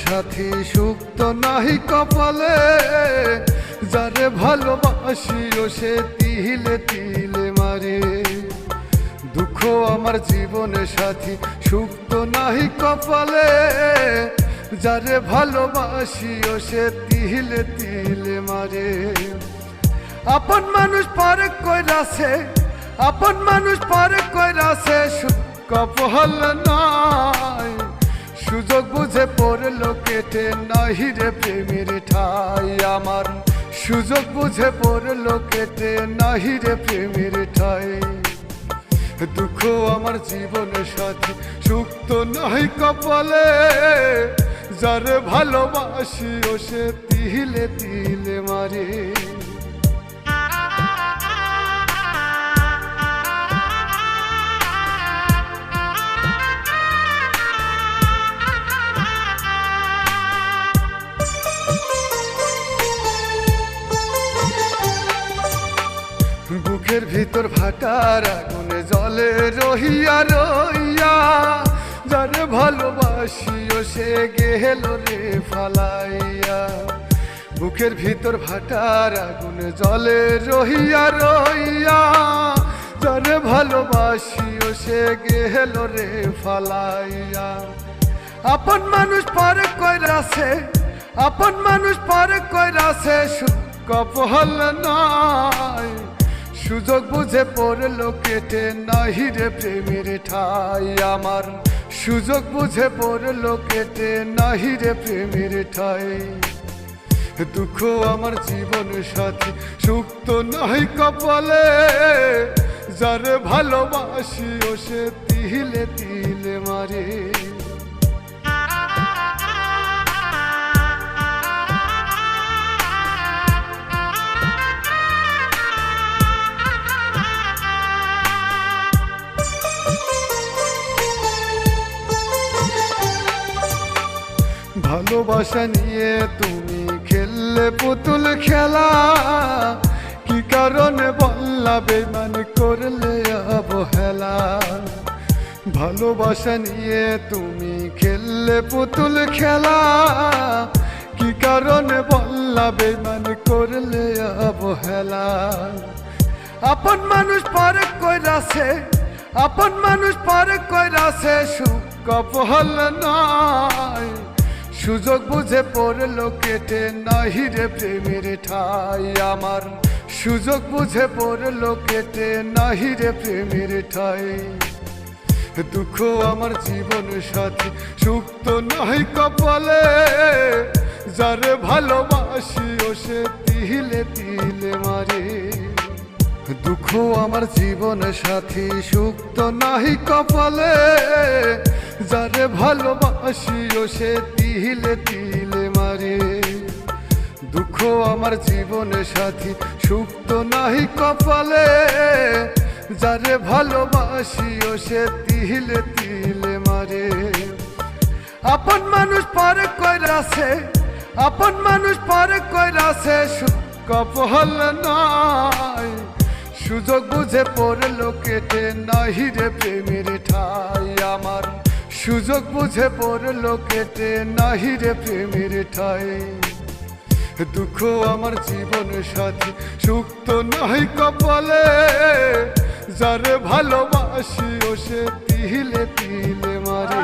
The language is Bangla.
সাথী সুখ তো নাহি কপালে, যারে ভালোবাসি ও সে তিলে তিলে মারে। দুঃখ আমার জীবনে সাথী সুখ তো নাহি কপালে, যারে ভালোবাসি ও সে তিলে তিলে মারে। আপন মানুষ পরে কইরাছে, আপন মানুষ পরে কইরাছে, সুখ কপাল নাই। সুযোগ বুঝে পড়লো কেটে নাহি রে প্রেমের ঠাই আমার, সুযোগ বুঝে পড়লো কেটে নাহি রে প্রেমের ঠাই। দুঃখ আমার জীবনের সাথী সুখ তো নাহি কপালে, যারে ভালোবাসি ও সে তিলে তিলে মারে। বুকের ভিতর ভাটার আগুনে জলে রহিয়া রইয়া, যারে ভালোবাসি ও সে গেল রে ফালাইয়া। বুকের ভিতর ভাটার আগুনে জলে রহিয়া রইয়া, যারে ভালোবাসি ও সে গেল রে ফালাইয়া। আপন মানুষ পরে কইরাছে, আপন মানুষ পরে কইরাছে, সুখ কপাল নাই। সুযোগ বুঝে পড়লো কেটে নাহি রে প্রেমের ঠাই আমার, সুযোগ বুঝে পড়লো কেটে নাহি রে প্রেমের ঠাই। দুঃখ আমার জীবন সাথী সুখ তো নাহি কপালে, যারে ভালোবাসি ও সে তিলে তিলে মারে। ভালোবাসা নিয়ে তুমি খেললে পুতুল খেলা, কি কারণে বললা বেমান করলে অবহেলা। ভালোবাসা নিয়ে তুমি খেললে পুতুল খেলা, কি কারণে বললা বেমান করলে অবহেলা। আপন মানুষ পরে কইরাছে, আপন মানুষ পরে কইরাছে, সুখ কপাল নাই। সুযোগ বুঝে পড়লো কেটে নাহি রে প্রেমের ঠাই আমার, সুযোগ বুঝে পড়লো কেটে নাহি রে প্রেমের ঠাই। দুঃখ আমার জীবন সাথী সুখ তো নাহি কপালে, যারে ভালোবাসি ও সে তিলে তিলে মারে। দুঃখ আমার জীবন সাথী সুখ তো নাহি কপালে, যারে ভালোবাসি ও সে তিলে তিলে মারে। দুঃখ আমার জীবনে সাথী সুখ তো নাহি কপালে, যারে ভালোবাসি ও সে তিলে তিলে মারে। আপন মানুষ পরে কইরাছে, আপন মানুষ পরে কইরাছে, সুখ কপাল নাই। সুযোগ বুঝে পড়লো কেটে নাহি রে প্রেমের ঠাই আমার, সুযোগ বুঝে পড়লো কেটে নাহি রে প্রেমের ঠাই। দুঃখ আমার জীবন সাথী সুখ তো নাহি কপালে, যারে ভালোবাসি ও সে তিলে তিলে মারে।